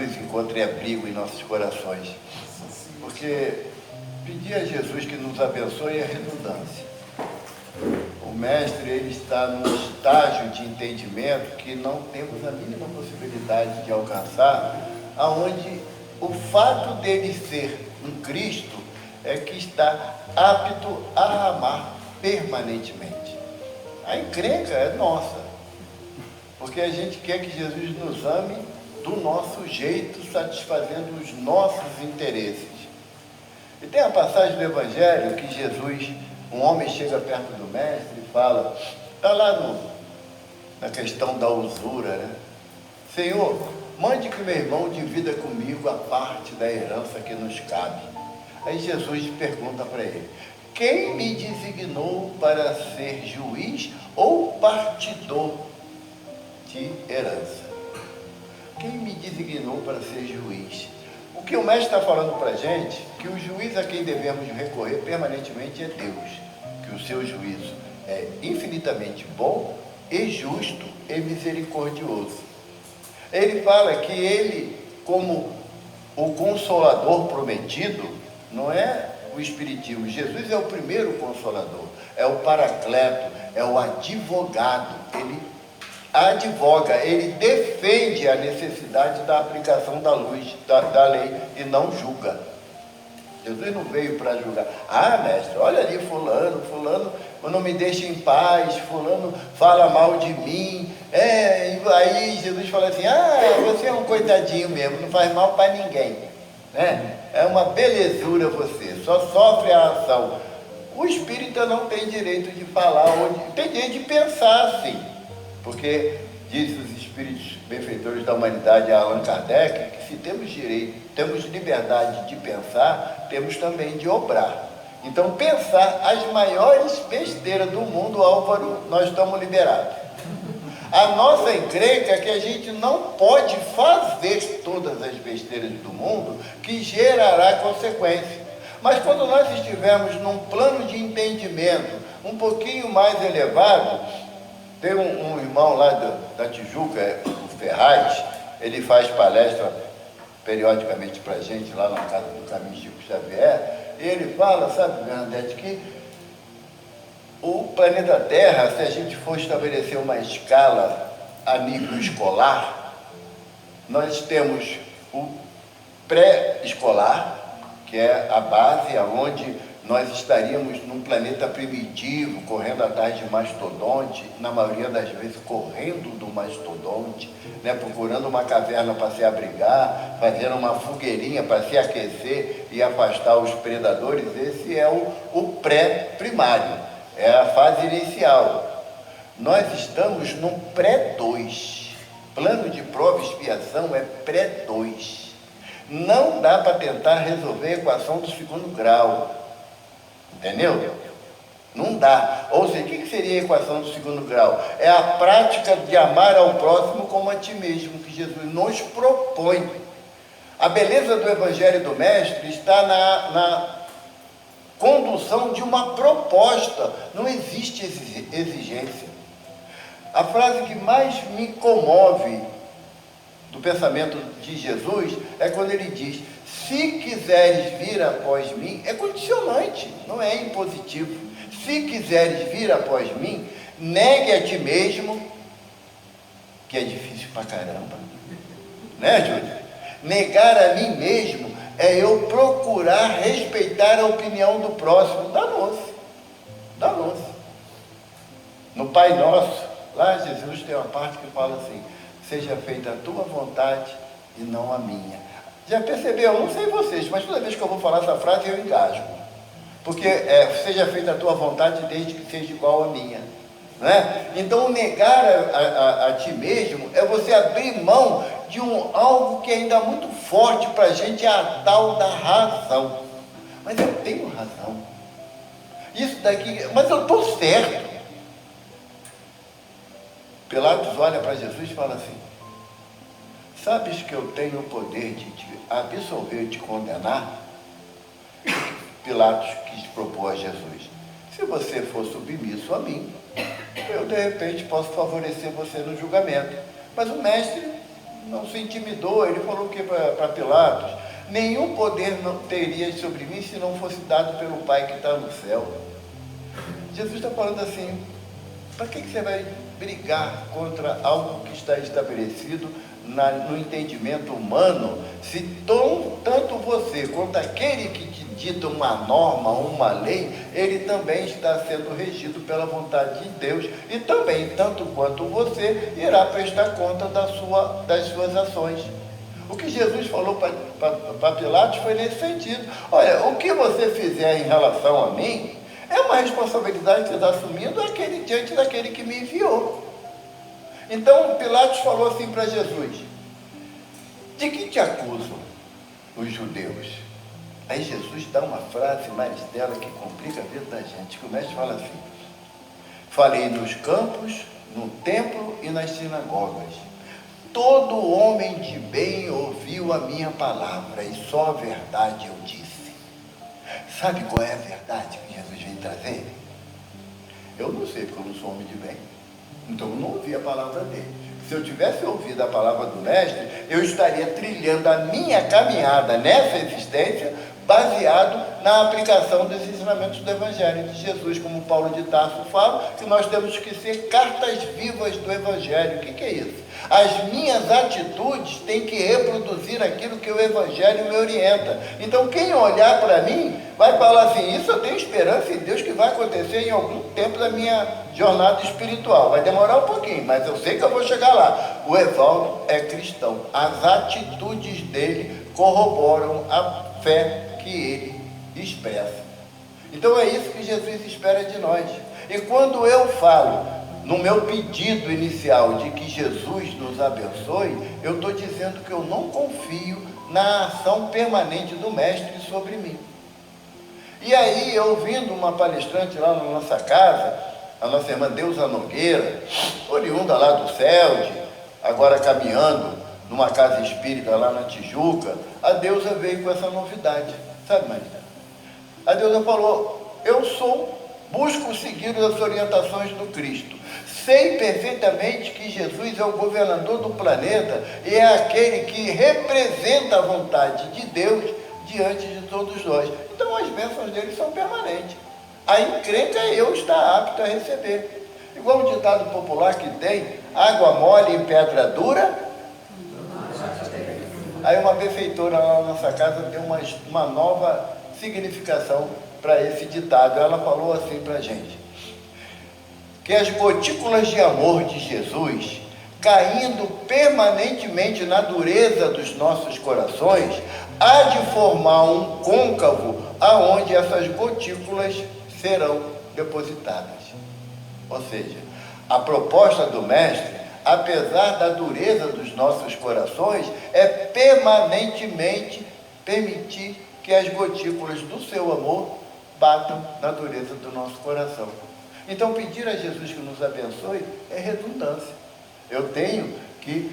Jesus encontre abrigo em nossos corações. Porque pedir a Jesus que nos abençoe é redundância. O mestre, ele está num estágio de entendimento que não temos a mínima possibilidade de alcançar, aonde o fato dele ser um Cristo é que está apto a amar permanentemente. A encrenca é nossa, porque a gente quer que Jesus nos ame do nosso jeito, satisfazendo os nossos interesses. E tem a passagem do Evangelho que Jesus, um homem chega perto do mestre e fala, está lá na questão da usura, né? Senhor, mande que meu irmão divida comigo a parte da herança que nos cabe. Aí Jesus pergunta para ele, quem me designou para ser juiz ou partidor de herança? Quem me designou para ser juiz? O que o mestre está falando para a gente, que o juiz a quem devemos recorrer permanentemente é Deus, que o seu juízo é infinitamente bom e justo e misericordioso. Ele fala que ele, como o Consolador prometido, não é o Espiritismo. Jesus é o primeiro Consolador, é o Paracleto, é o advogado. Ele advoga, ele defende a necessidade da aplicação da lei e não julga. Jesus não veio para julgar. Ah, mestre, olha ali fulano não me deixa em paz, fulano fala mal de mim. E aí Jesus fala assim, você é um coitadinho mesmo, não faz mal para ninguém. Né? É uma belezura você, só sofre a ação. O espírita não tem direito de falar, tem direito de pensar assim. Porque diz os espíritos benfeitores da humanidade, Allan Kardec, que se temos direito, temos liberdade de pensar, temos também de obrar. Então, pensar as maiores besteiras do mundo, Álvaro, nós estamos liberados. A nossa encrenca é que a gente não pode fazer todas as besteiras do mundo, que gerará consequência. Mas quando nós estivermos num plano de entendimento um pouquinho mais elevado, tem um irmão lá da Tijuca, o Ferraz, ele faz palestra periodicamente para a gente lá na casa do Caminho Chico Xavier, e ele fala, sabe, Bernadette, que o planeta Terra, se a gente for estabelecer uma escala a nível escolar, nós temos o pré-escolar, que é a base aonde nós estaríamos num planeta primitivo, correndo atrás de mastodonte, na maioria das vezes correndo do mastodonte, né, procurando uma caverna para se abrigar, fazendo uma fogueirinha para se aquecer e afastar os predadores. Esse é o pré-primário, é a fase inicial. Nós estamos num pré-2, plano de prova e expiação é pré-2. Não dá para tentar resolver a equação do segundo grau. Entendeu? Não dá. Ou seja, o que seria a equação do segundo grau? É a prática de amar ao próximo como a ti mesmo, que Jesus nos propõe. A beleza do Evangelho do Mestre está na condução de uma proposta. Não existe exigência. A frase que mais me comove do pensamento de Jesus é quando ele diz, se quiseres vir após mim, é condicionante, não é impositivo. Se quiseres vir após mim, negue a ti mesmo, que é difícil pra caramba, né, Júlio? Negar a mim mesmo é eu procurar respeitar a opinião do próximo. Danou-se. No Pai Nosso, lá Jesus tem uma parte que fala assim, seja feita a tua vontade e não a minha. Já percebeu? Eu não sei vocês, mas toda vez que eu vou falar essa frase eu engasgo. Porque seja feita a tua vontade desde que seja igual à minha. Né? Então, negar a ti mesmo é você abrir mão de algo que ainda é muito forte para a gente, é a tal da razão. Mas eu tenho razão. Isso daqui, mas eu estou certo. Pilatos olha para Jesus e fala assim, sabes que eu tenho o poder de te absolver e te condenar? Pilatos quis propor a Jesus, se você for submisso a mim, eu de repente posso favorecer você no julgamento. Mas o mestre não se intimidou. Ele falou que para Pilatos: nenhum poder não terias sobre mim se não fosse dado pelo Pai que está no céu. Jesus está falando assim: para que você vai brigar contra algo que está estabelecido no entendimento humano, se tanto você quanto aquele que te dita uma norma, uma lei, ele também está sendo regido pela vontade de Deus, e também, tanto quanto você, irá prestar conta das suas ações. O que Jesus falou para Pilatos foi nesse sentido: olha, o que você fizer em relação a mim é uma responsabilidade que você está assumindo diante daquele que me enviou. Então Pilatos falou assim para Jesus: de que te acusam os judeus? Aí Jesus dá uma frase mais dela que complica a vida da gente, que o mestre fala assim: falei nos campos, no templo e nas sinagogas. Todo homem de bem ouviu a minha palavra, e só a verdade eu disse. Sabe qual é a verdade que Jesus vem trazer? Eu não sei, porque eu não sou homem de bem. Então eu não ouvi a palavra dele. Se eu tivesse ouvido a palavra do mestre, eu estaria trilhando a minha caminhada nessa existência baseado na aplicação dos ensinamentos do Evangelho de Jesus, como Paulo de Tarso fala, que nós temos que ser cartas vivas do Evangelho. O que é isso? As minhas atitudes têm que reproduzir aquilo que o Evangelho me orienta. Então quem olhar para mim vai falar assim: isso eu tenho esperança em Deus que vai acontecer em algum tempo da minha jornada espiritual. Vai demorar um pouquinho, mas eu sei que eu vou chegar lá. O Evaldo é cristão. As atitudes dele corroboram a fé que ele expressa. Então é isso que Jesus espera de nós. E quando eu falo no meu pedido inicial de que Jesus nos abençoe, eu estou dizendo que eu não confio na ação permanente do Mestre sobre mim. E aí, eu ouvindo uma palestrante lá na nossa casa, a nossa irmã Deusa Nogueira, oriunda lá do CELD, agora caminhando numa casa espírita lá na Tijuca, a Deusa veio com essa novidade. Sabe, Marita? A Deusa falou: eu busco seguir as orientações do Cristo. Sei perfeitamente que Jesus é o governador do planeta e é aquele que representa a vontade de Deus diante de todos nós. Então as bênçãos dele são permanentes. A encrenca é eu estar apto a receber. Igual um ditado popular que tem: água mole em pedra dura. Aí uma benfeitora lá na nossa casa deu uma nova significação para esse ditado. Ela falou assim para a gente: que as gotículas de amor de Jesus, caindo permanentemente na dureza dos nossos corações, há de formar um côncavo aonde essas gotículas serão depositadas. Ou seja, a proposta do Mestre, apesar da dureza dos nossos corações, é permanentemente permitir que as gotículas do seu amor batam na dureza do nosso coração. Então pedir a Jesus que nos abençoe é redundância. Eu tenho que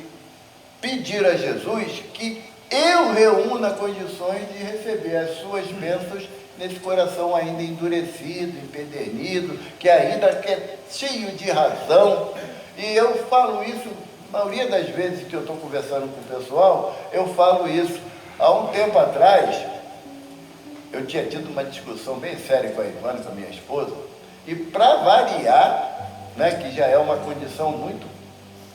pedir a Jesus que eu reúna condições de receber as suas bênçãos nesse coração ainda endurecido, empedernido, que ainda é cheio de razão. E eu falo isso, a maioria das vezes que eu estou conversando com o pessoal, eu falo isso. Há um tempo atrás, eu tinha tido uma discussão bem séria com a Ivana, com a minha esposa, e para variar, né, que já é uma condição muito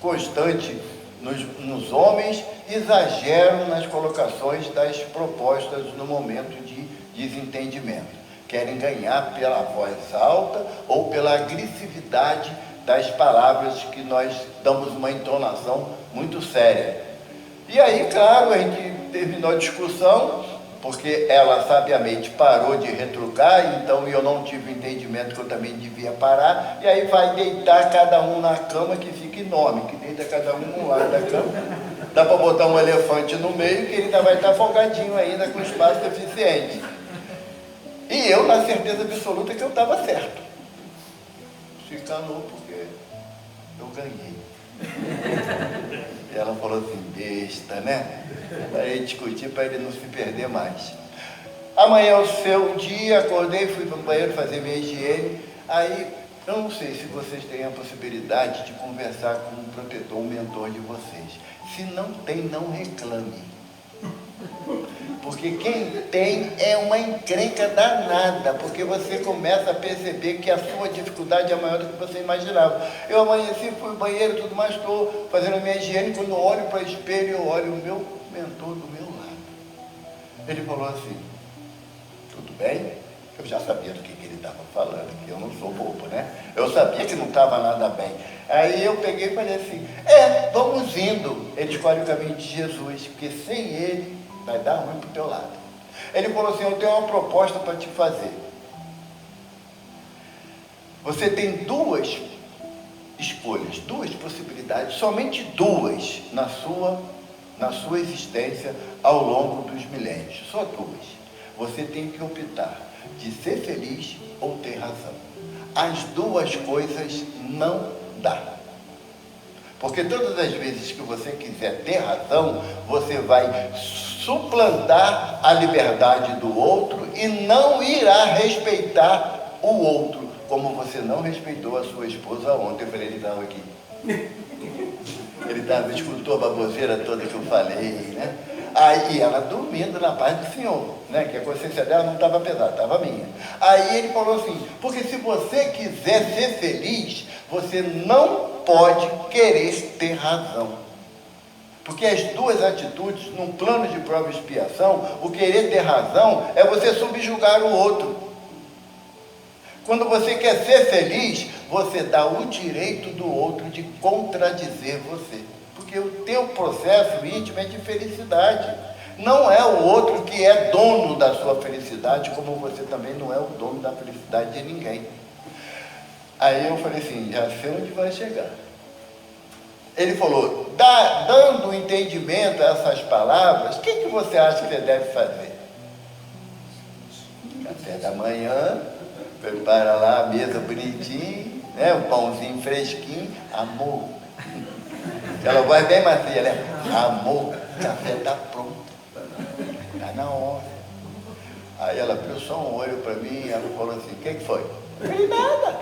constante nos homens, exageram nas colocações das propostas no momento de desentendimento. Querem ganhar pela voz alta ou pela agressividade das palavras que nós damos uma entonação muito séria. E aí, claro, a gente terminou a discussão, porque ela sabiamente parou de retrucar, então eu não tive o entendimento que eu também devia parar, e aí vai deitar cada um na cama, que fica enorme, que deita cada um no lado da cama. Dá para botar um elefante no meio, que ele ainda vai estar folgadinho ainda, com espaço deficiente. E eu, na certeza absoluta que eu estava certo. Se calou porque eu ganhei. E ela falou assim: besta, né? Aí discutir para ele não se perder mais. Amanhã é o seu dia, acordei, fui para o banheiro fazer minha higiene. Aí, eu não sei se vocês têm a possibilidade de conversar com um protetor, um mentor de vocês. Se não tem, não reclame. Porque quem tem é uma encrenca danada, porque você começa a perceber que a sua dificuldade é maior do que você imaginava. Eu amanheci, fui ao banheiro e tudo mais, estou fazendo a minha higiene, quando eu olho para o espelho, eu olho o meu mentor do meu lado. Ele falou assim, tudo bem? Eu já sabia do que ele estava falando, que eu não sou bobo, né? Eu sabia que não estava nada bem. Aí eu peguei e falei assim, vamos indo. Ele escolhe o caminho de Jesus, porque sem ele vai dar ruim para o teu lado. Ele falou assim, eu tenho uma proposta para te fazer. Você tem duas escolhas, duas possibilidades, somente duas na sua existência ao longo dos milênios. Só duas. Você tem que optar de ser feliz ou ter razão. As duas coisas não dá. Porque todas as vezes que você quiser ter razão, você vai suplantar a liberdade do outro e não irá respeitar o outro, como você não respeitou a sua esposa ontem. Eu falei, ele estava aqui. Ele estava, escutou a baboseira toda que eu falei, né? Aí ela dormindo na paz do Senhor, né? Que a consciência dela não estava pesada, estava minha. Aí ele falou assim, porque se você quiser ser feliz, você não pode querer ter razão. Porque as duas atitudes, num plano de prova e expiação, o querer ter razão é você subjugar o outro. Quando você quer ser feliz, você dá o direito do outro de contradizer você. Porque o teu processo íntimo é de felicidade. Não é o outro que é dono da sua felicidade, como você também não é o dono da felicidade de ninguém. Aí eu falei assim, já sei onde vai chegar. Ele falou, dando entendimento a essas palavras, o que você acha que você deve fazer? Café da manhã, prepara lá a mesa bonitinha, né? Um pãozinho fresquinho, amor. Ela vai bem macia, né? Amor, o café está pronto, está na hora. Aí ela abriu só um olho para mim e ela falou assim, o que foi? Não falei nada.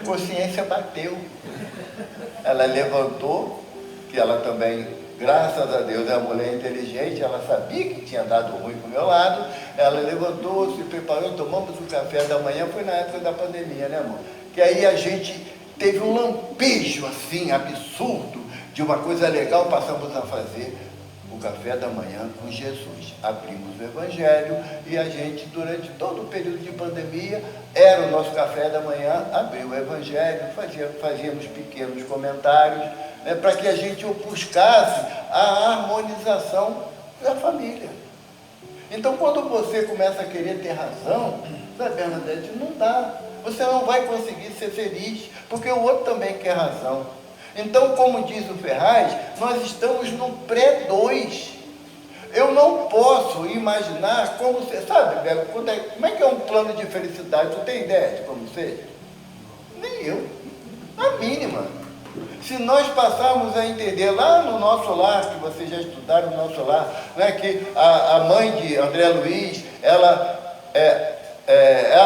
Consciência bateu. Ela levantou, que ela também, graças a Deus, é uma mulher inteligente, ela sabia que tinha dado ruim para o meu lado, ela levantou, se preparou, tomamos o café da manhã, foi na época da pandemia, né, amor? Que aí a gente teve um lampejo, assim, absurdo, de uma coisa legal, passamos a fazer o café da manhã com Jesus. Abrimos o Evangelho e a gente, durante todo o período de pandemia, era o nosso café da manhã, abrir o Evangelho, fazíamos pequenos comentários, né, para que a gente buscasse a harmonização da família. Então, quando você começa a querer ter razão, sabe, Bernadette, não dá. Você não vai conseguir ser feliz, porque o outro também quer razão. Então, como diz o Ferraz, nós estamos no pré-2. Eu não posso imaginar como você... Sabe, Belo, como é que é um plano de felicidade? Tu tem ideia de como seja? Nem eu. A mínima. Se nós passarmos a entender lá no Nosso Lar, que vocês já estudaram no Nosso Lar, né, que a mãe de André Luiz, ela é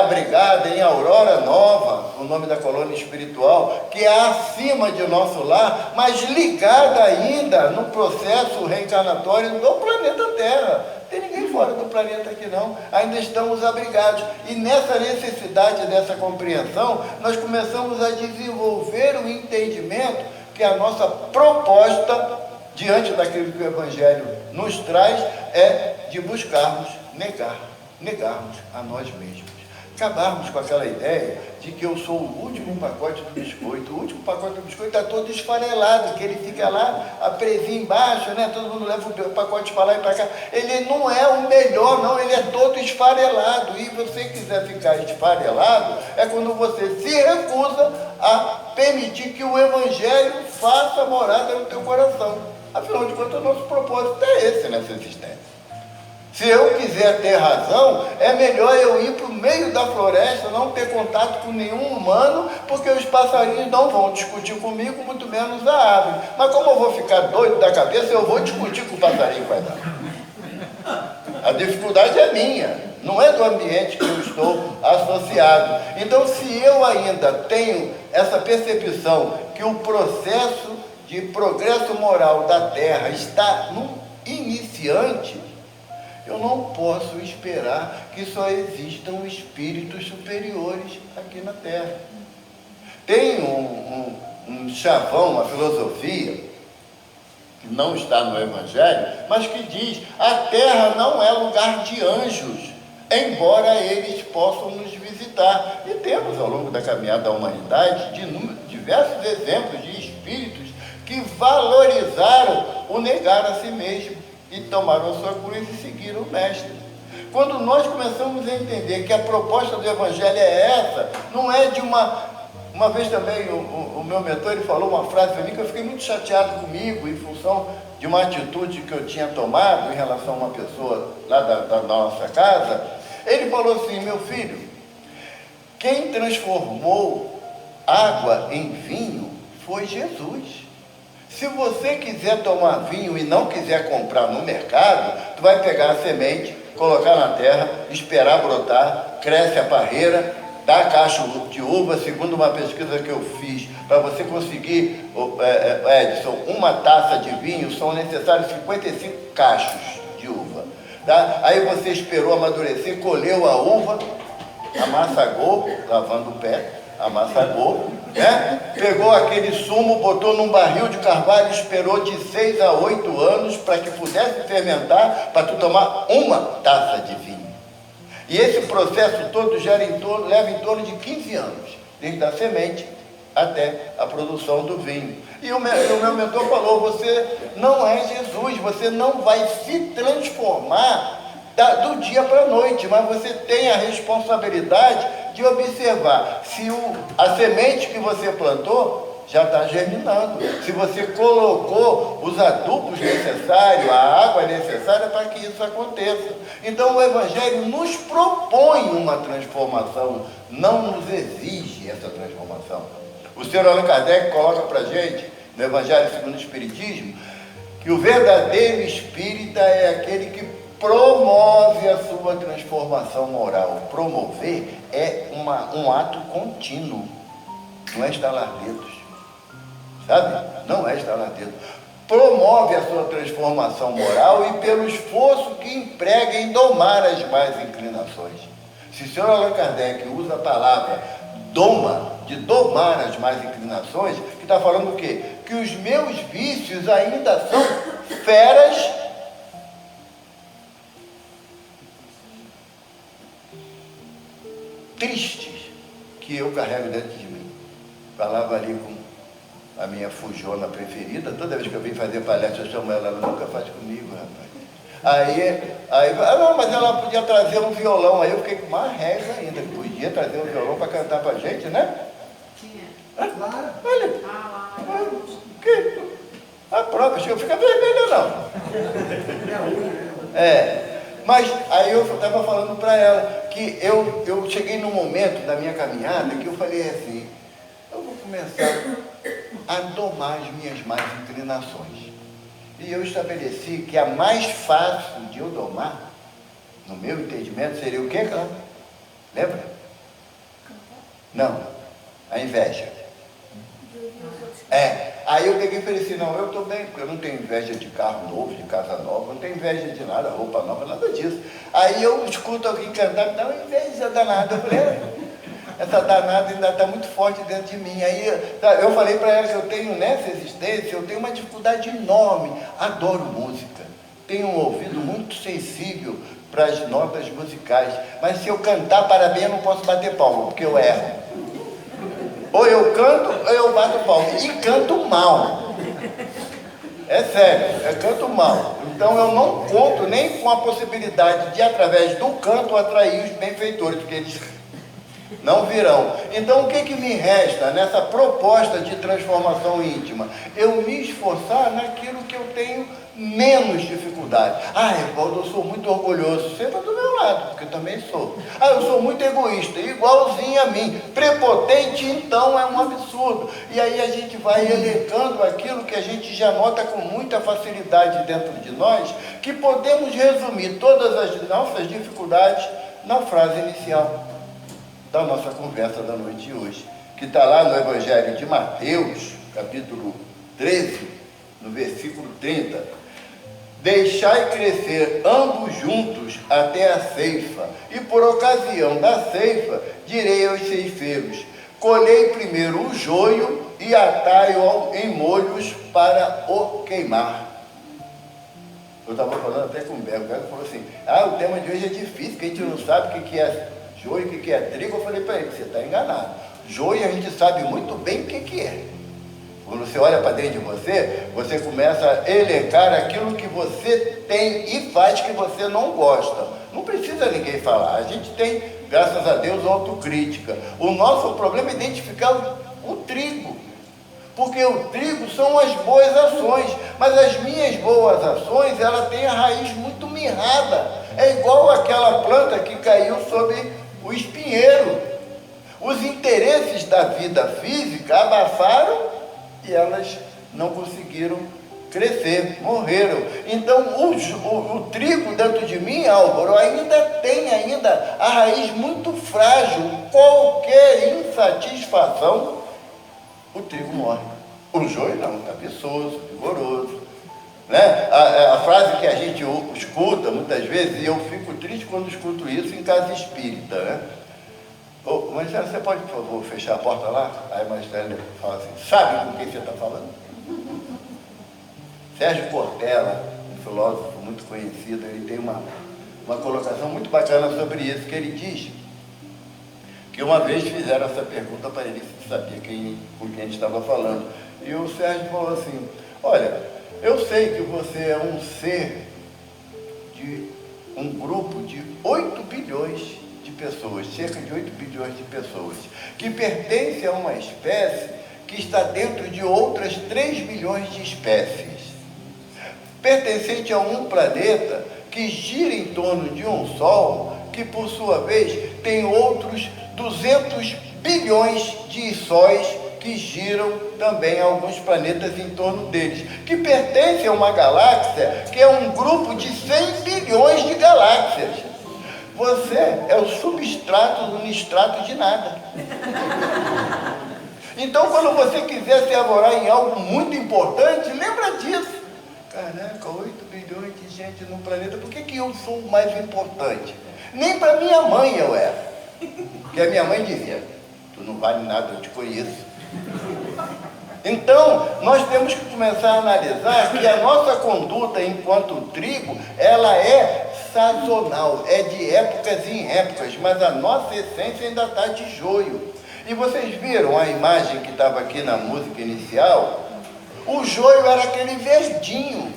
abrigada em Aurora Nova, o nome da colônia espiritual, que é acima de Nosso Lar, mas ligada ainda no processo reencarnatório do planeta Terra. Não tem ninguém fora do planeta aqui não, ainda estamos abrigados. E nessa necessidade dessa compreensão, nós começamos a desenvolver o entendimento que a nossa proposta, diante daquilo que o Evangelho nos traz, é de buscarmos negarmos a nós mesmos. Acabarmos com aquela ideia de que eu sou o último pacote do biscoito. O último pacote do biscoito está todo esfarelado, que ele fica lá, a presinha embaixo, né? Todo mundo leva o pacote para lá e para cá. Ele não é o melhor, não, ele é todo esfarelado. E se você quiser ficar esfarelado, é quando você se recusa a permitir que o Evangelho faça morada no teu coração. Afinal de contas, o nosso propósito é esse nessa existência. Se eu quiser ter razão, é melhor eu ir para o meio da floresta, não ter contato com nenhum humano, porque os passarinhos não vão discutir comigo, muito menos a árvore. Mas como eu vou ficar doido da cabeça, eu vou discutir com o passarinho, vai dar. A dificuldade é minha, não é do ambiente que eu estou associado. Então, se eu ainda tenho essa percepção que o processo de progresso moral da Terra está num iniciante, eu não posso esperar que só existam espíritos superiores aqui na Terra. Tem um chavão, uma filosofia, que não está no Evangelho, mas que diz: a Terra não é lugar de anjos, embora eles possam nos visitar. E temos, ao longo da caminhada da humanidade, diversos exemplos de espíritos que valorizaram o negar a si mesmo e tomaram a sua cruz e seguiram o Mestre. Quando nós começamos a entender que a proposta do Evangelho é essa, não é de uma vez também o meu mentor, ele falou uma frase para mim que eu fiquei muito chateado comigo em função de uma atitude que eu tinha tomado em relação a uma pessoa lá da nossa casa. Ele falou assim: meu filho, quem transformou água em vinho foi Jesus. Se você quiser tomar vinho e não quiser comprar no mercado, tu vai pegar a semente, colocar na terra, esperar brotar, cresce a parreira, dá cacho de uva. Segundo uma pesquisa que eu fiz, para você conseguir, Edson, uma taça de vinho, são necessários 55 cachos de uva. Tá? Aí você esperou amadurecer, colheu a uva, amassagou, lavando o pé, amassagou, né? Pegou aquele sumo, botou num barril de carvalho, esperou de 6 a 8 anos para que pudesse fermentar, para tu tomar uma taça de vinho. E esse processo todo leva em torno de 15 anos, desde a semente até a produção do vinho. E o meu mentor falou: você não é Jesus, você não vai se transformar do dia para a noite, mas você tem a responsabilidade de observar se a semente que você plantou já está germinando, se você colocou os adubos necessários, a água necessária para que isso aconteça. Então o Evangelho nos propõe uma transformação, não nos exige essa transformação. O Sr. Allan Kardec coloca para a gente, no Evangelho segundo o Espiritismo, que o verdadeiro espírita é aquele que promove a sua transformação moral. Promover é um ato contínuo, não é estalar dedos, sabe? Não é estalar dedos. Promove a sua transformação moral e pelo esforço que emprega em domar as más inclinações. Se o Sr. Allan Kardec usa a palavra de domar as más inclinações, que está falando o quê? Que os meus vícios ainda são feras tristes que eu carrego dentro de mim. Falava ali com a minha fujona preferida, toda vez que eu vim fazer palestra eu chamo ela nunca faz comigo, rapaz. Aí não, mas ela podia trazer um violão. Aí eu fiquei com mais raiva ainda, que podia trazer um violão para cantar pra gente, né? Claro. Olha. Que? A própria, chega, fica vermelha não. Mas aí eu estava falando para ela que eu cheguei num momento da minha caminhada que eu falei assim: eu vou começar a domar as minhas más inclinações. E eu estabeleci que a mais fácil de eu domar, no meu entendimento, seria o quê, Cláudia? Lembra? Não, a inveja. Aí eu peguei e falei assim: não, eu estou bem, porque eu não tenho inveja de carro novo, de casa nova, não tenho inveja de nada, roupa nova, nada disso. Aí eu escuto alguém cantar, me dá uma inveja danada. Eu falei: essa danada ainda está muito forte dentro de mim. Aí eu falei para ela que eu tenho nessa existência, eu tenho uma dificuldade enorme, adoro música, tenho um ouvido muito sensível para as notas musicais, mas se eu cantar parabéns eu não posso bater palma, porque eu erro. Ou eu canto, ou eu bato palma. E canto mal. É sério, eu canto mal. Então eu não conto nem com a possibilidade de, através do canto, atrair os benfeitores, porque eles não virão. Então o que me resta nessa proposta de transformação íntima? Eu me esforçar naquilo que eu tenho menos dificuldade. Evaldo, eu sou muito orgulhoso. Senta do meu lado, porque eu também sou. Eu sou muito egoísta, igualzinho a mim. Prepotente, então, é um absurdo. E aí a gente vai elencando aquilo que a gente já nota com muita facilidade dentro de nós, que podemos resumir todas as nossas dificuldades na frase inicial da nossa conversa da noite de hoje, que está lá no Evangelho de Mateus, capítulo 13, no versículo 30. Deixai crescer ambos juntos até a ceifa, e por ocasião da ceifa direi aos ceifeiros: colhei primeiro o joio e atai-o em molhos para o queimar. Eu estava falando até com o Bergo, falou assim: o tema de hoje é difícil, que a gente não sabe o que é joio, o que é trigo. Eu falei para ele: você está enganado. Joio a gente sabe muito bem o que é. Quando você olha para dentro de você, você começa a elencar aquilo que você tem e faz que você não gosta. Não precisa ninguém falar. A gente tem, graças a Deus, autocrítica. O nosso problema é identificar o trigo. Porque o trigo são as boas ações, mas as minhas boas ações, ela tem a raiz muito mirrada. É igual aquela planta que caiu sobre o espinheiro. Os interesses da vida física abafaram e elas não conseguiram crescer, morreram. Então o trigo dentro de mim, Álvaro, ainda tem a raiz muito frágil. Qualquer insatisfação, o trigo morre. O joio não, está viçoso, vigoroso. Né? A frase que a gente escuta muitas vezes, e eu fico triste quando escuto isso em casa espírita, né? Marcelo, você pode, por favor, fechar a porta lá? Aí Marcelo fala assim: sabe com quem você está falando? Sérgio Cortella, um filósofo muito conhecido, ele tem uma colocação muito bacana sobre isso, que ele diz que uma vez fizeram essa pergunta para ele, se sabia com quem a gente estava falando. E o Sérgio falou assim: olha, eu sei que você é um ser de um grupo de 8 bilhões de pessoas, cerca de 8 bilhões de pessoas, que pertence a uma espécie que está dentro de outras 3 bilhões de espécies, pertencente a um planeta que gira em torno de um Sol, que por sua vez tem outros 200 bilhões de sóis que giram também alguns planetas em torno deles, que pertence a uma galáxia que é um grupo de 100 bilhões de galáxias. Você é o substrato do nistrato de nada. Então, quando você quiser se arvorar em algo muito importante, lembra disso. Caraca, 8 bilhões de gente no planeta, por que eu sou o mais importante? Nem para minha mãe eu era. Porque a minha mãe dizia: tu não vale nada, eu te conheço. Então, nós temos que começar a analisar que a nossa conduta enquanto trigo, ela é sazonal, é de épocas em épocas, mas a nossa essência ainda está de joio. E vocês viram a imagem que estava aqui na música inicial? O joio era aquele verdinho,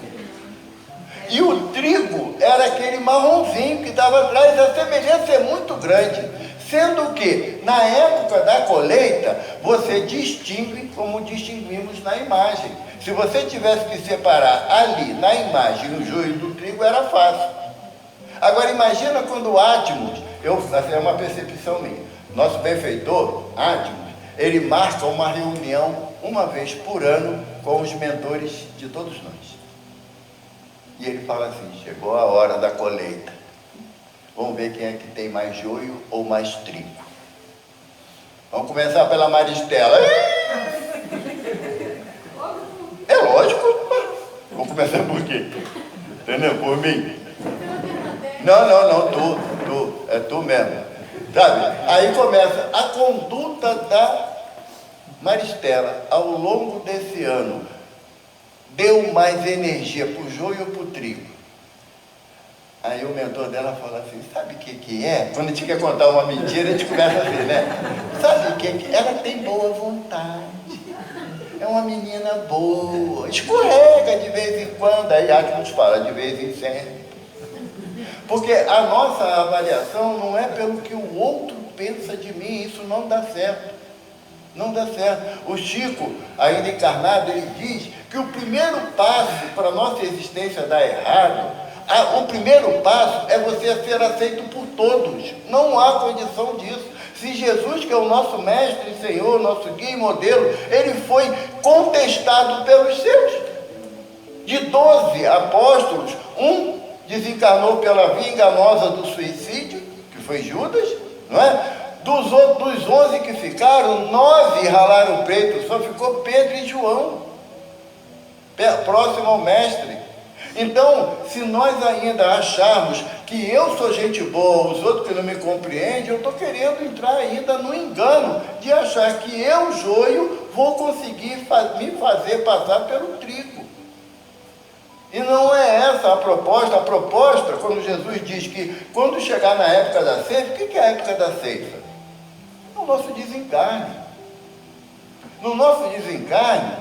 e o trigo era aquele marronzinho que estava atrás. A semelhança é muito grande. Sendo que, na época da colheita, você distingue como distinguimos na imagem. Se você tivesse que separar ali, na imagem, o joio do trigo, era fácil. Agora, imagina quando o Átmos, essa é uma percepção minha, nosso benfeitor, Átmos, ele marca uma reunião uma vez por ano com os mentores de todos nós. E ele fala assim: chegou a hora da colheita. Vamos ver quem é que tem mais joio ou mais trigo. Vamos começar pela Maristela. É lógico. Vamos começar por quê? Entendeu? Por mim. Não, tu. É tu mesmo. Sabe? Aí começa a conduta da Maristela ao longo desse ano. Deu mais energia para o joio ou para o trigo? Aí o mentor dela fala assim: sabe o que é? Quando a gente quer contar uma mentira, a gente começa assim, né? Sabe o que é? Ela tem boa vontade. É uma menina boa. Escorrega de vez em quando. Aí Átmos fala: de vez em sempre. Porque a nossa avaliação não é pelo que o outro pensa de mim. Isso não dá certo. Não dá certo. O Chico, ainda encarnado, ele diz que o primeiro passo para a nossa existência dar errado, o primeiro passo é você ser aceito por todos. Não há condição disso. Se Jesus, que é o nosso mestre e Senhor, nosso guia e modelo, ele foi contestado pelos seus. De 12 apóstolos, um desencarnou pela via enganosa do suicídio, que foi Judas, não é? Dos 11 que ficaram, 9 ralaram o peito, só ficou Pedro e João. próximo ao mestre. Então, se nós ainda acharmos que eu sou gente boa, os outros que não me compreendem, eu estou querendo entrar ainda no engano de achar que eu, joio, vou conseguir me fazer passar pelo trigo. E não é essa a proposta. A proposta, quando Jesus diz que quando chegar na época da ceifa, o que é a época da ceifa? No nosso desencarne. No nosso desencarne,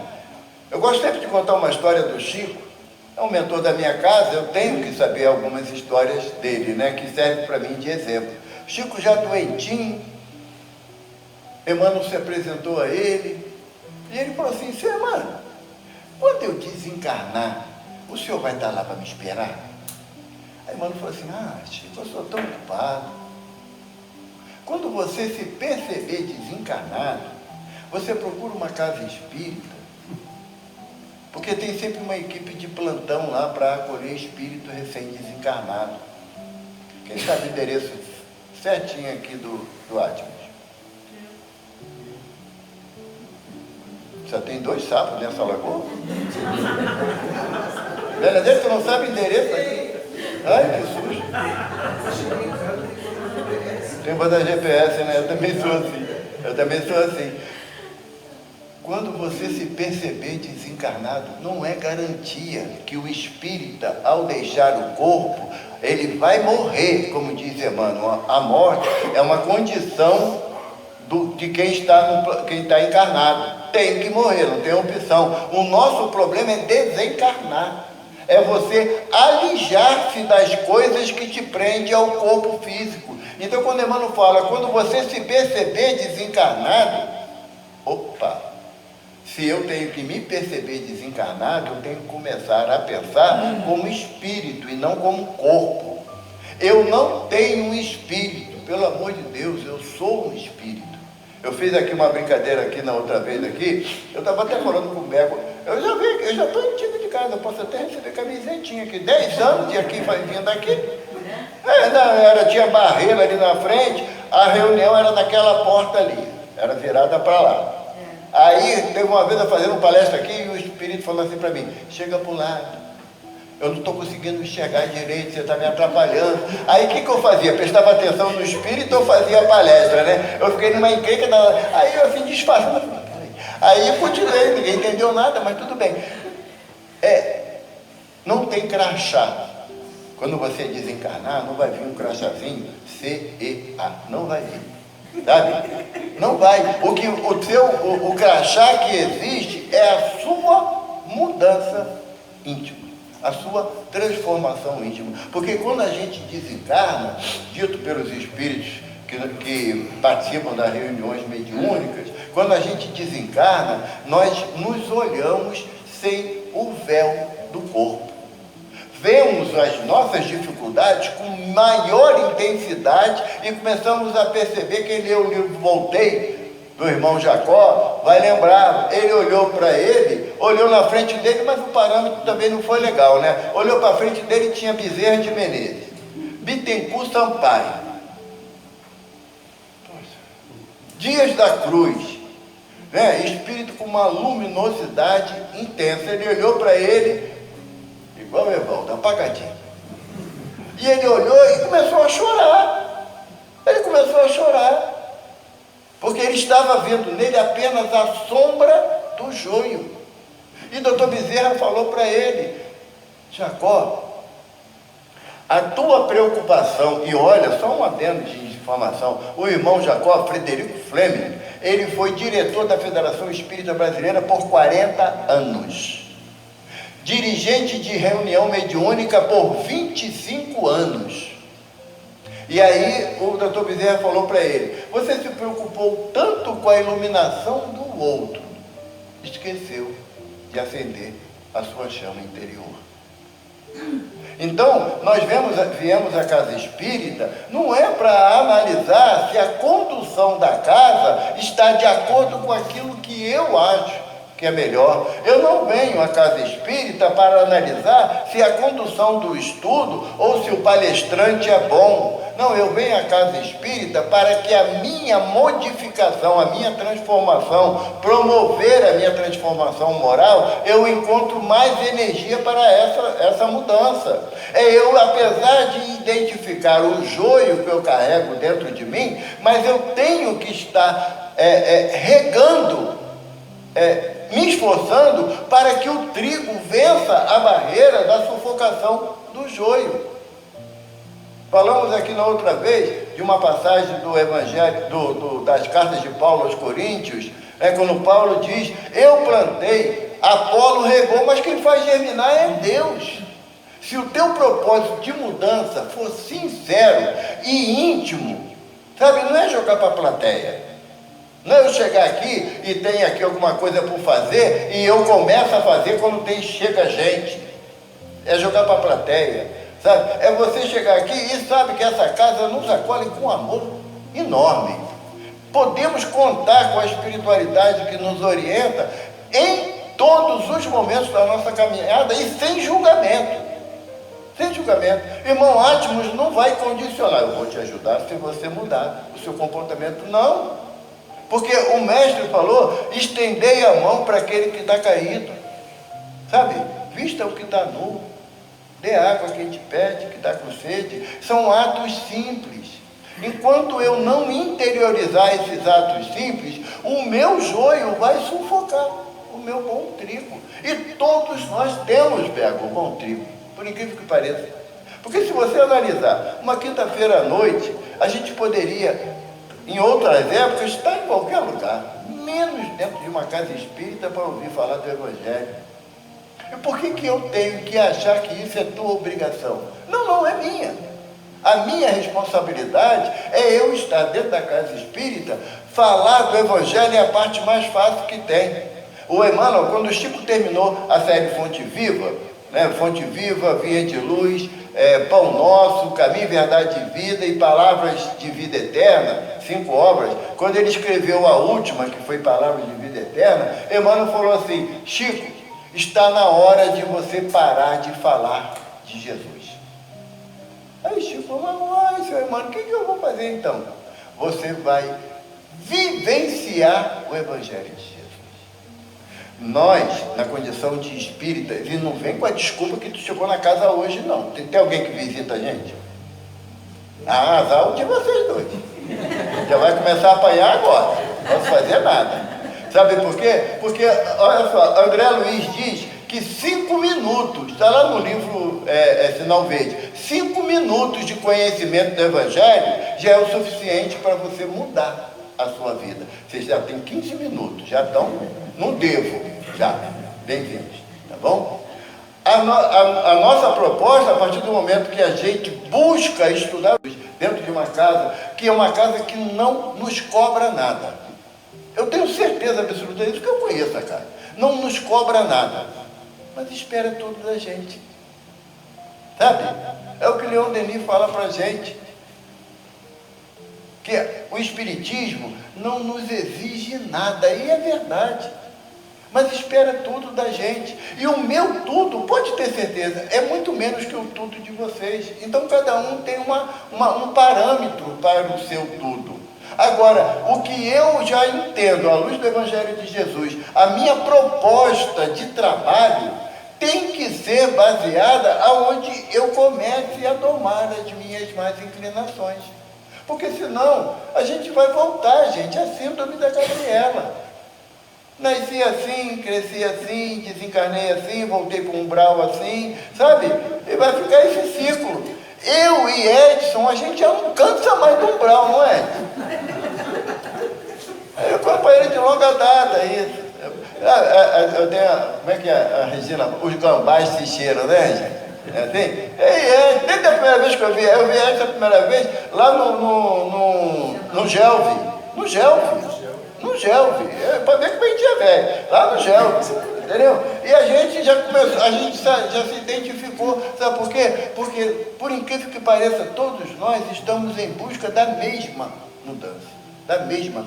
eu gosto sempre de contar uma história do Chico. É um mentor da minha casa, eu tenho que saber algumas histórias dele, né, que servem para mim de exemplo. Chico já doentinho, Emmanuel se apresentou a ele, e ele falou assim: seu Emmanuel, quando eu desencarnar, o senhor vai estar lá para me esperar? Aí Emmanuel falou assim: Chico, eu sou tão ocupado. Quando você se perceber desencarnado, você procura uma casa espírita, porque tem sempre uma equipe de plantão lá para acolher espírito recém-desencarnado. Quem sabe o endereço certinho aqui do Atmos? Só tem 2 sapos nessa lagoa? Velha dele, tu não sabe o endereço aqui? Ai, que susto. Tem que botar GPS, né? Eu também sou assim. Quando você se perceber desencarnado, não é garantia que o espírita, ao deixar o corpo, ele vai morrer, como diz Emmanuel. A morte é uma condição de quem está encarnado. Tem que morrer, não tem opção. O nosso problema é desencarnar. É você alijar-se das coisas que te prendem ao corpo físico. Então, quando Emmanuel fala, quando você se perceber desencarnado, se eu tenho que me perceber desencarnado, eu tenho que começar a pensar como espírito e não como corpo. Eu não tenho um espírito, pelo amor de Deus, eu sou um espírito. Eu fiz aqui uma brincadeira aqui na outra vez aqui, eu estava até falando com o Beco, eu já estou em time de casa, eu posso até receber camisetinha aqui, 10 anos de aqui, vindo aqui. Tinha barreira ali na frente, a reunião era naquela porta ali, era virada para lá. Aí, teve uma vez eu fazendo palestra aqui e o espírito falou assim para mim: chega para o lado, eu não estou conseguindo enxergar direito, você está me atrapalhando. Aí o que eu fazia? Prestava atenção no espírito ou fazia a palestra, né? Eu fiquei numa encrenca, aí eu fui disfarçando. Aí eu continuei, ninguém entendeu nada, mas tudo bem. Não tem crachá. Quando você desencarnar, não vai vir um crachazinho CEA, não vai vir. Sabe? Não vai. O crachá que existe é a sua mudança íntima, a sua transformação íntima. Porque quando a gente desencarna, dito pelos espíritos que participam das reuniões mediúnicas, quando a gente desencarna, nós nos olhamos sem o véu do corpo. Vemos as nossas dificuldades com maior intensidade e começamos a perceber que ele, eu voltei do irmão Jacó, vai lembrar, ele olhou para ele, olhou na frente dele, mas o parâmetro também não foi legal, né? Olhou para frente dele e tinha Bezerra de Menezes, Bittencourt Sampaio, Dias da Cruz, né? Espírito com uma luminosidade intensa. Ele olhou para ele igual o Evaldo, apagadinho. E ele olhou e começou a chorar. Ele começou a chorar, porque ele estava vendo nele apenas a sombra do joio. E doutor Bezerra falou para ele: Jacó, a tua preocupação, e olha, só um adendo de informação, o irmão Jacó, Frederico Fleming, ele foi diretor da Federação Espírita Brasileira por 40 anos. Dirigente de reunião mediúnica por 25 anos. E aí o doutor Bezerra falou para ele: você se preocupou tanto com a iluminação do outro, esqueceu de acender a sua chama interior. Então, nós viemos à casa espírita, não é para analisar se a condução da casa está de acordo com aquilo que eu acho. que é melhor. Eu não venho à casa espírita para analisar se a condução do estudo ou se o palestrante é bom. Não, eu venho à casa espírita para que a minha modificação, a minha transformação, promover a minha transformação moral, eu encontro mais energia para essa mudança. Eu, apesar de identificar o joio que eu carrego dentro de mim, mas eu tenho que estar regando, me esforçando para que o trigo vença a barreira da sufocação do joio. Falamos aqui na outra vez de uma passagem do Evangelho, das cartas de Paulo aos Coríntios, quando Paulo diz: eu plantei, Apolo regou, mas quem faz germinar é Deus. Se o teu propósito de mudança for sincero e íntimo, sabe, não é jogar para a plateia. Não é eu chegar aqui e tem aqui alguma coisa por fazer e eu começo a fazer quando chega gente. É jogar para a plateia, sabe? É você chegar aqui e sabe que essa casa nos acolhe com amor enorme. Podemos contar com a espiritualidade que nos orienta em todos os momentos da nossa caminhada e sem julgamento. Sem julgamento. Irmão Átmos não vai condicionar. Eu vou te ajudar se você mudar o seu comportamento. Não. Porque o mestre falou: estendei a mão para aquele que está caído. Sabe? Vista o que está nu. Dê água a quem te pede, que está com sede. São atos simples. Enquanto eu não interiorizar esses atos simples, o meu joio vai sufocar o meu bom trigo. E todos nós temos, Bergo, o bom trigo, por incrível que pareça. Porque se você analisar, uma quinta-feira à noite, a gente poderia, em outras épocas, estar em qualquer lugar, menos dentro de uma casa espírita para ouvir falar do Evangelho. E por que eu tenho que achar que isso é tua obrigação? Não é minha. A minha responsabilidade é eu estar dentro da casa espírita, falar do Evangelho é a parte mais fácil que tem. O Emmanuel, quando o Chico terminou a série Fonte Viva, Fonte Viva, Via de Luz, Pão Nosso, Caminho, Verdade e Vida e Palavras de Vida Eterna, 5 obras, quando ele escreveu a última, que foi Palavras de Vida Eterna, Emmanuel falou assim: Chico, está na hora de você parar de falar de Jesus. Aí Chico falou: mas seu Emmanuel, o que eu vou fazer então? Você vai vivenciar o Evangelho de Jesus. Nós, na condição de espírita, e não vem com a desculpa que tu chegou na casa hoje, não. Tem alguém que visita a gente? Azar de vocês dois. Já vai começar a apanhar agora. Não posso fazer nada. Sabe por quê? Porque, olha só, André Luiz diz que 5 minutos, está lá no livro Sinal Verde, 5 minutos de conhecimento do Evangelho já é o suficiente para você mudar a sua vida. Vocês já têm 15 minutos, já estão no devo, já. Bem-vindos, tá bom? A nossa proposta, a partir do momento que a gente busca estudar dentro de uma casa, que é uma casa que não nos cobra nada. Eu tenho certeza absoluta disso, que eu conheço a casa. Não nos cobra nada, mas espera tudo da gente. Sabe? É o que Leon Denis fala para a gente. Que o Espiritismo não nos exige nada, e é verdade. Mas espera tudo da gente. E o meu tudo, pode ter certeza, é muito menos que o tudo de vocês. Então cada um tem um parâmetro para o seu tudo. Agora, o que eu já entendo à luz do Evangelho de Jesus, a minha proposta de trabalho tem que ser baseada aonde eu comece a tomar as minhas más inclinações. Porque senão a gente vai voltar, gente, a síndrome da Gabriela. Nasci assim, cresci assim, desencarnei assim, voltei para um umbral assim, sabe? E vai ficar esse ciclo. Eu e Edson, a gente já não cansa mais do umbral, não é? Eu companheiro de longa data, isso. Eu tenho, como é que é a Regina? Os gambás se cheiram, né, gente? É assim? Desde a primeira vez que eu vi Edson a primeira vez, lá no Gelve. No Gelve. Para ver como a gente é velho. Lá no Gelve. Entendeu? E a gente já começou, a gente já se identificou. Sabe por quê? Porque, por incrível que pareça, todos nós estamos em busca da mesma mudança, da mesma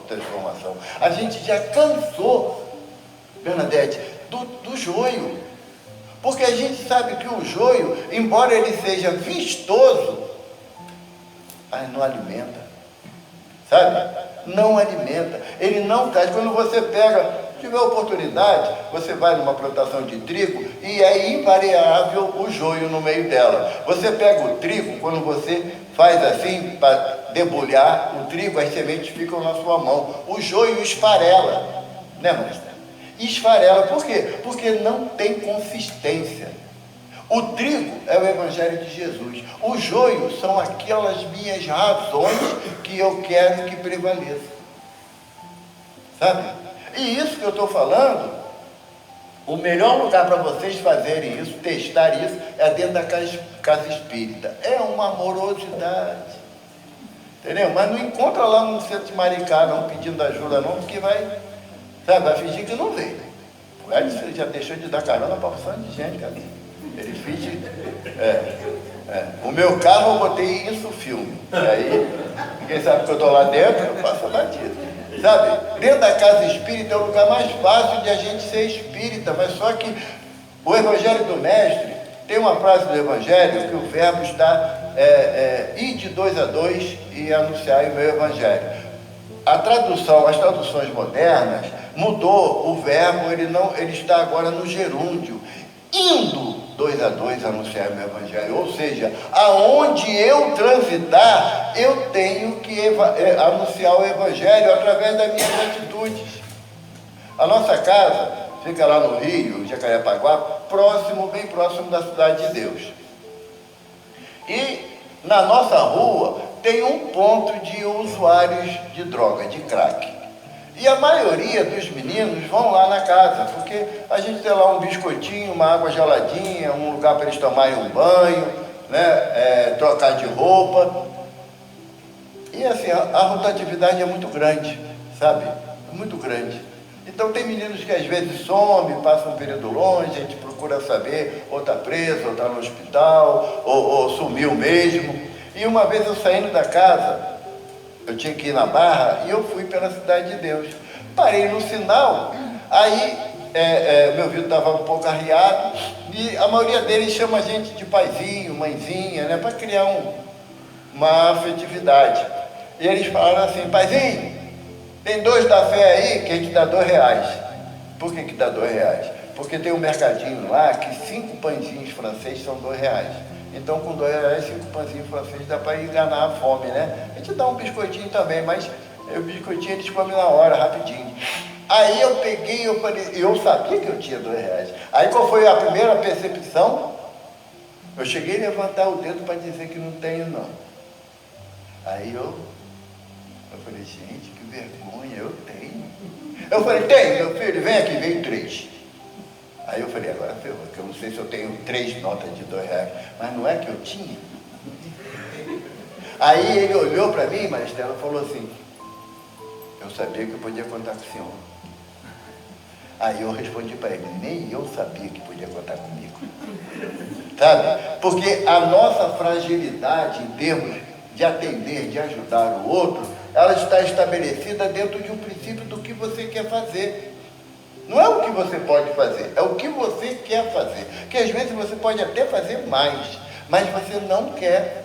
transformação. A gente já cansou Bernadette, do joio. Porque a gente sabe que o joio, embora ele seja vistoso, mas não alimenta. Sabe? Não alimenta. Ele não traz. Quando você pega, tiver oportunidade, você vai numa plantação de trigo e é invariável o joio no meio dela. Você pega o trigo, quando você faz assim, para debulhar o trigo, as sementes ficam na sua mão. O joio esfarela. Né, Marista? Esfarela. Por quê? Porque não tem consistência. O trigo é o Evangelho de Jesus. O joio são aquelas minhas razões que eu quero que prevaleçam. Sabe? E isso que eu estou falando, o melhor lugar para vocês fazerem isso, testar isso, é dentro da casa espírita. É uma amorosidade. Entendeu? Mas não encontra lá no centro de Maricá, não, pedindo ajuda, não, porque vai fingir que não veio. O Edson já deixou de dar carona para uma de gente, cara. Ele finge. O meu carro eu botei isso filme. E aí, ninguém sabe que eu estou lá dentro, eu passo a batida. Sabe? Dentro da casa espírita é o lugar mais fácil de a gente ser espírita, mas só que o Evangelho do Mestre, tem uma frase do Evangelho que o verbo está ir de 2 a 2 e anunciar o meu Evangelho. As traduções modernas, mudou o verbo, ele está agora no gerúndio, indo 2 a 2 anunciar o meu Evangelho. Ou seja, aonde eu transitar, eu tenho que anunciar o Evangelho através das minhas atitudes. A nossa casa fica lá no Rio, Jacarepaguá, bem próximo da Cidade de Deus. E na nossa rua tem um ponto de usuários de droga, de crack. E a maioria dos meninos vão lá na casa, porque a gente tem lá um biscoitinho, uma água geladinha, um lugar para eles tomarem um banho, né? Trocar de roupa. E assim, a rotatividade é muito grande, sabe? É muito grande. Então tem meninos que às vezes somem, passam um período longe, a gente procura saber, ou está preso, ou está no hospital, ou sumiu mesmo. E uma vez eu saindo da casa, eu tinha que ir na Barra e eu fui pela Cidade de Deus. Parei no sinal, aí meu vidro estava um pouco arriado e a maioria deles chama a gente de paizinho, mãezinha, né, para criar uma afetividade. E eles falaram assim: paizinho, tem 2 da fé aí que a gente dá R$2. Por que dá R$2? Porque tem um mercadinho lá que 5 pãezinhos franceses são R$2. Então, com R$2, 5 pãezinhos franceses dá para enganar a fome, né? A gente dá um biscoitinho também, mas o biscoitinho eles comem na hora, rapidinho. Aí eu peguei, eu falei, eu sabia que eu tinha R$2. Aí qual foi a primeira percepção? Eu cheguei a levantar o dedo para dizer que não tenho, não. Aí eu falei, gente, que vergonha, eu tenho. Eu falei, tem, meu filho, vem aqui, veio 3. Aí eu falei, agora ferrou, que eu não sei se eu tenho 3 notas de R$2, mas não é que eu tinha. Aí ele olhou para mim, Maristela, e falou assim, eu sabia que eu podia contar com o senhor. Aí eu respondi para ele, nem eu sabia que podia contar comigo. Sabe? Porque a nossa fragilidade em termos de atender, de ajudar o outro, ela está estabelecida dentro de um princípio do que você quer fazer. Não é o que você pode fazer, é o que você quer fazer. Que às vezes você pode até fazer mais, mas você não quer.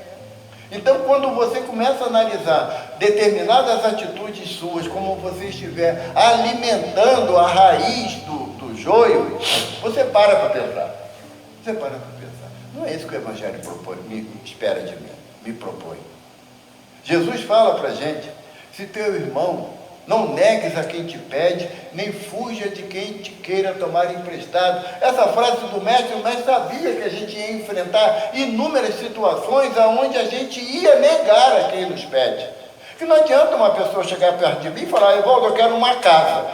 Então, quando você começa a analisar determinadas atitudes suas, como você estiver alimentando a raiz do joio, você para pensar. Você para pensar. Não é isso que o Evangelho espera de mim, me propõe. Jesus fala para a gente, se teu irmão, não negues a quem te pede, nem fuja de quem te queira tomar emprestado. Essa frase do mestre, o mestre sabia que a gente ia enfrentar inúmeras situações onde a gente ia negar a quem nos pede. Que não adianta uma pessoa chegar perto de mim e falar, Evaldo, eu quero uma casa.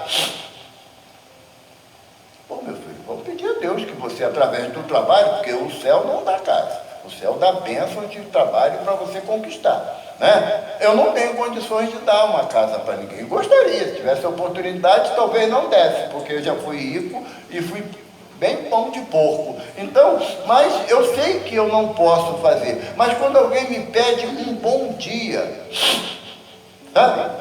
Pô, meu filho, vamos pedir a Deus que você, através do trabalho, porque o céu não dá casa, o céu dá bênção de trabalho para você conquistar. Né? Eu não tenho condições de dar uma casa para ninguém. Gostaria, se tivesse oportunidade, talvez não desse, porque eu já fui rico e fui bem pão de porco. Então, mas eu sei que eu não posso fazer. Mas quando alguém me pede um bom dia, sabe?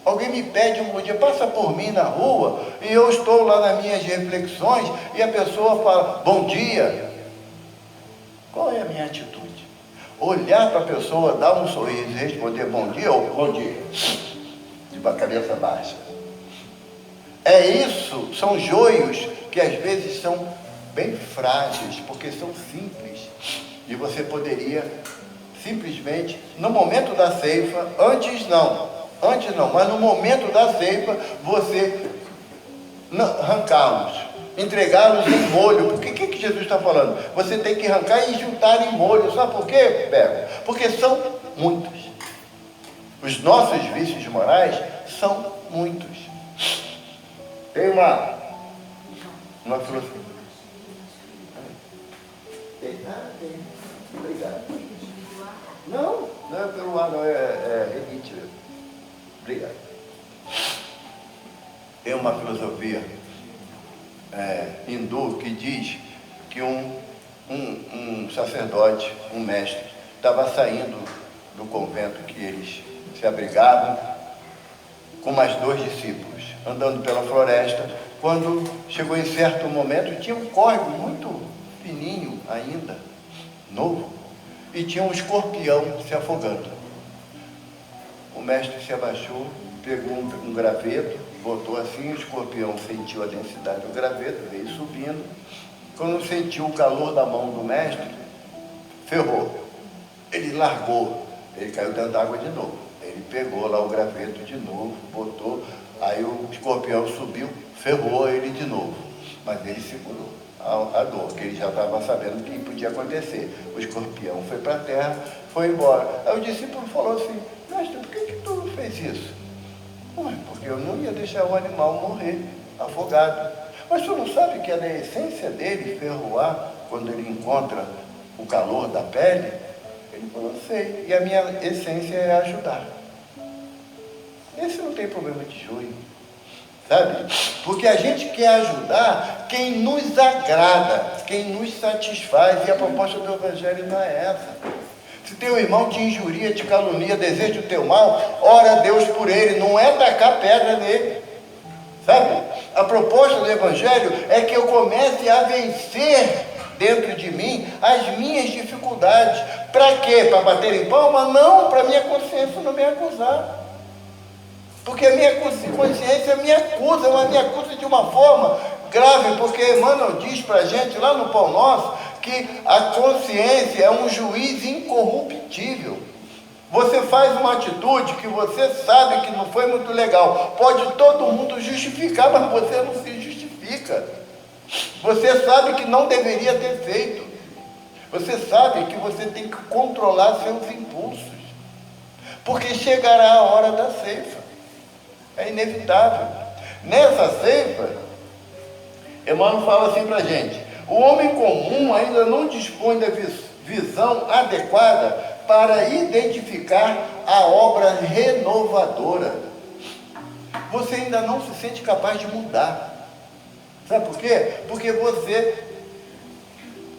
Alguém me pede um bom dia, passa por mim na rua, e eu estou lá nas minhas reflexões, e a pessoa fala, bom dia. Qual é a minha atitude? Olhar para a pessoa, dar um sorriso e responder bom dia ou bom dia? De a cabeça baixa. É isso, são joios que às vezes são bem frágeis, porque são simples. E você poderia simplesmente, no momento da ceifa, antes não, mas no momento da ceifa, você arrancá-los, entregá-los em molho. Porque o que Jesus está falando? Você tem que arrancar e juntar em molho. Sabe por quê, Beco? Porque são muitos. Os nossos vícios morais são muitos. Tem uma filosofia. Tem. Obrigado. Não é pelo ar, não, é rinite. Obrigado. Tem uma filosofia hindu que diz que um sacerdote, um mestre, estava saindo do convento que eles se abrigavam com mais 2 discípulos, andando pela floresta, quando chegou em certo momento, tinha um córrego muito fininho ainda, novo, e tinha um escorpião se afogando. O mestre se abaixou, pegou um graveto, botou assim, o escorpião sentiu a densidade do graveto, veio subindo. Quando sentiu o calor da mão do mestre, ferrou. Ele largou, ele caiu dentro d'água de novo. Ele pegou lá o graveto de novo, botou, aí o escorpião subiu, ferrou ele de novo. Mas ele segurou a dor, que ele já estava sabendo que podia acontecer. O escorpião foi para a terra, foi embora. Aí o discípulo falou assim, mestre, por que tu fez isso? Porque eu não ia deixar o animal morrer afogado. Mas tu não sabe que é da essência dele ferroar quando ele encontra o calor da pele? Ele falou, sei, e a minha essência é ajudar. Esse não tem problema de joio, sabe? Porque a gente quer ajudar quem nos agrada, quem nos satisfaz, e a proposta do Evangelho não é essa. Se teu irmão te injuria, te calunia, deseja o teu mal, ora a Deus por ele, não é tacar pedra nele, sabe? A proposta do Evangelho é que eu comece a vencer dentro de mim as minhas dificuldades. Para quê? Para bater em palma? Não, para minha consciência não me acusar. Porque a minha consciência me acusa, mas me acusa de uma forma grave, porque Emmanuel diz para a gente lá no Pão Nosso que a consciência é um juiz incorruptível. Você faz uma atitude que você sabe que não foi muito legal, pode todo mundo justificar, mas você não se justifica. Você sabe que não deveria ter feito. Você sabe que você tem que controlar seus impulsos, porque chegará a hora da ceifa. É inevitável. Nessa ceifa, Emmanuel fala assim para a gente, o homem comum ainda não dispõe da visão adequada para identificar a obra renovadora. Você ainda não se sente capaz de mudar. Sabe por quê? Porque você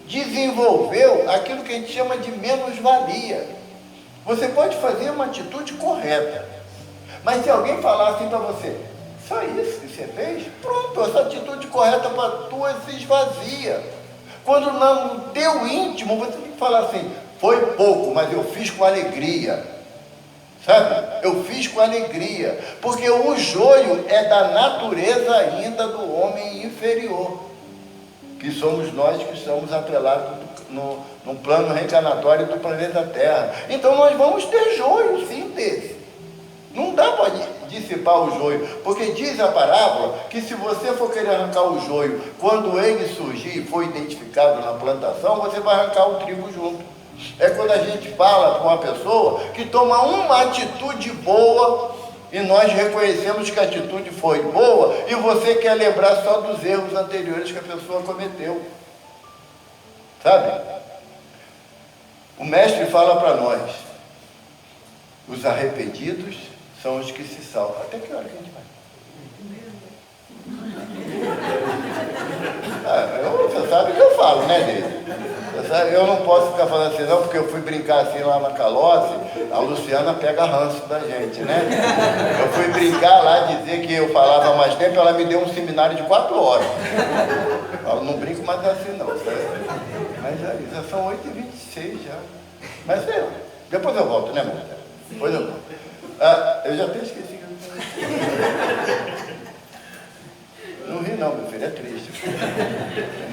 desenvolveu aquilo que a gente chama de menos-valia. Você pode fazer uma atitude correta, mas se alguém falar assim para você, só isso que você fez? Pronto, essa atitude correta para tu se esvazia. Quando no teu íntimo você tem que falar assim, foi pouco, mas eu fiz com alegria. Sabe? Eu fiz com alegria. Porque o joio é da natureza ainda do homem inferior. Que somos nós que estamos atrelados no plano reencarnatório do planeta Terra. Então nós vamos ter joio, sim, desse. Não dá para dissipar o joio, porque diz a parábola que se você for querer arrancar o joio, quando ele surgir e for identificado na plantação, você vai arrancar o trigo junto. É quando a gente fala para uma pessoa que toma uma atitude boa, e nós reconhecemos que a atitude foi boa, e você quer lembrar só dos erros anteriores que a pessoa cometeu. Sabe? O mestre fala para nós, os arrependidos são os que se salvam. Até que hora que a gente vai? Você sabe que eu falo, né, Deise? Você Sabe? Eu não posso ficar falando assim, não, porque eu fui brincar assim lá na Calossi, a Luciana pega ranço da gente, né? Eu fui brincar lá, dizer que eu falava há mais tempo, ela me deu um seminário de 4 horas. Eu não brinco mais assim, não. Sabe? Mas já são 8h26 já. Mas sei lá, depois eu volto, né, Marcelo? Depois eu volto. Eu já até esqueci. Não ri não, meu filho, é triste.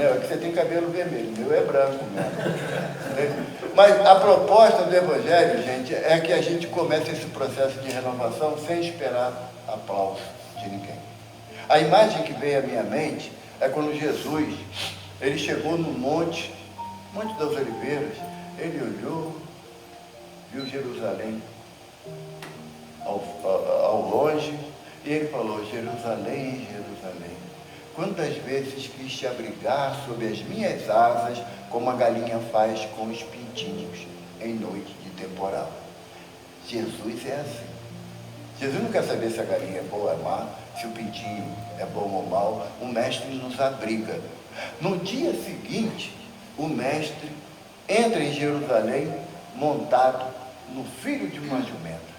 É que você tem cabelo vermelho, o meu é branco mesmo. Mas a proposta do Evangelho, gente, é que a gente comece esse processo de renovação sem esperar aplauso de ninguém. A imagem que veio à minha mente é quando Jesus, ele chegou no Monte das Oliveiras, ele olhou, viu Jerusalém ao longe, e ele falou: Jerusalém, Jerusalém, quantas vezes quis te abrigar sob as minhas asas, como a galinha faz com os pintinhos em noite de temporal. Jesus é assim. Jesus não quer saber se a galinha é boa ou é má, se o pintinho é bom ou mau. O mestre nos abriga. No dia seguinte, o mestre entra em Jerusalém montado no filho de uma jumenta.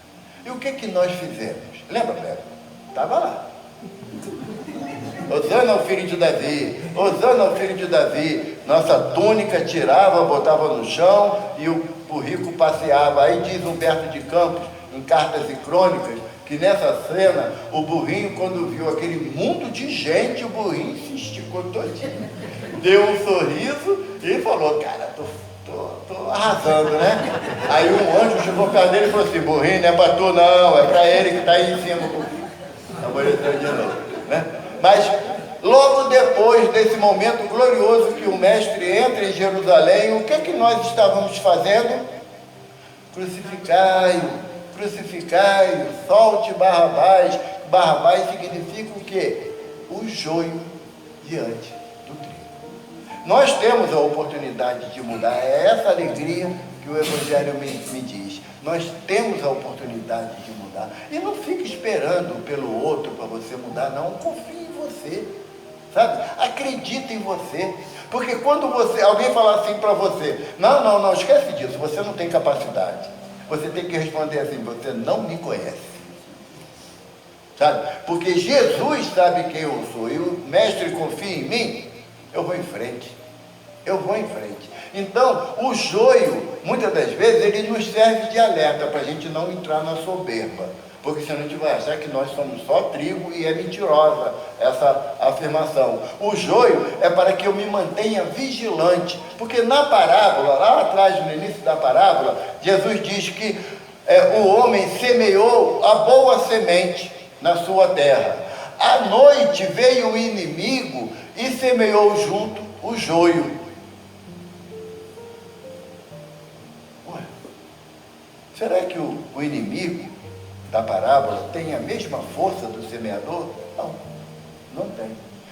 E o que nós fizemos? Lembra, Pedro? Estava lá. Hosana ao filho de Davi, Hosana ao filho de Davi. Nossa túnica tirava, botava no chão e o burrico passeava. Aí diz Humberto de Campos, em Cartas e Crônicas, que nessa cena, o burrinho, quando viu aquele mundo de gente, o burrinho se esticou todinho, deu um sorriso e falou: cara, tô arrasando, né? Aí um anjo chegou perto dele e falou assim: burrinho, não é para tu não, é para ele que está aí em cima. Amoleceu de novo, né? Mas logo depois desse momento glorioso que o mestre entra em Jerusalém, o que nós estávamos fazendo? Crucificai-o, crucificai-o, solte Barrabás. Barrabás significa o quê? O joio diante do trigo. Nós temos a oportunidade de mudar, é essa alegria que o Evangelho me diz. Nós temos a oportunidade de mudar. E não fique esperando pelo outro para você mudar, não. Confie em você, sabe? Acredita em você. Porque quando alguém falar assim para você: não, esquece disso, você não tem capacidade. Você tem que responder assim: você não me conhece. Sabe? Porque Jesus sabe quem eu sou e o mestre confia em mim, eu vou em frente. Eu vou em frente. Então, o joio, muitas das vezes, ele nos serve de alerta para a gente não entrar na soberba. Porque senão a gente vai achar que nós somos só trigo e é mentirosa essa afirmação. O joio é para que eu me mantenha vigilante. Porque na parábola, lá atrás, no início da parábola, Jesus diz que o homem semeou a boa semente na sua terra. À noite veio o inimigo e semeou junto o joio. Será que o inimigo da parábola tem a mesma força do semeador? Não tem.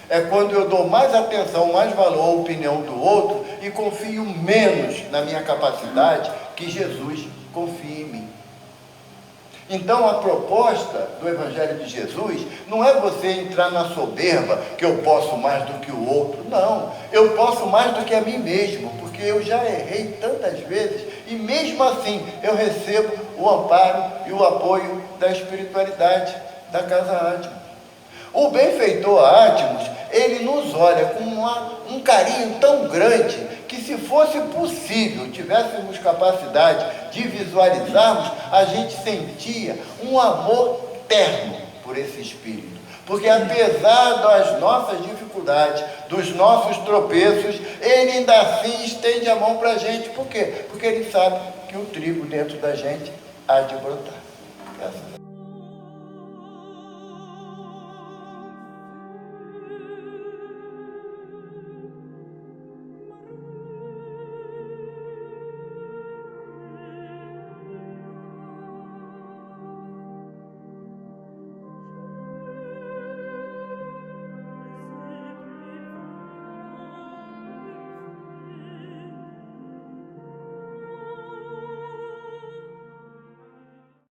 É quando eu dou mais atenção, mais valor à opinião do outro e confio menos na minha capacidade que Jesus confia em mim. Então a proposta do Evangelho de Jesus não é você entrar na soberba, que eu posso mais do que o outro. Não, eu posso mais do que a mim mesmo, porque eu já errei tantas vezes e mesmo assim eu recebo o amparo e o apoio da espiritualidade da Casa Átmos. O benfeitor Átmos, ele nos olha com um carinho tão grande que, se fosse possível, tivéssemos capacidade de visualizarmos, a gente sentia um amor terno por esse Espírito. Porque apesar das nossas dificuldades, dos nossos tropeços, ele ainda assim estende a mão para a gente. Por quê? Porque ele sabe que o trigo dentro da gente há de brotar. Graças a Deus.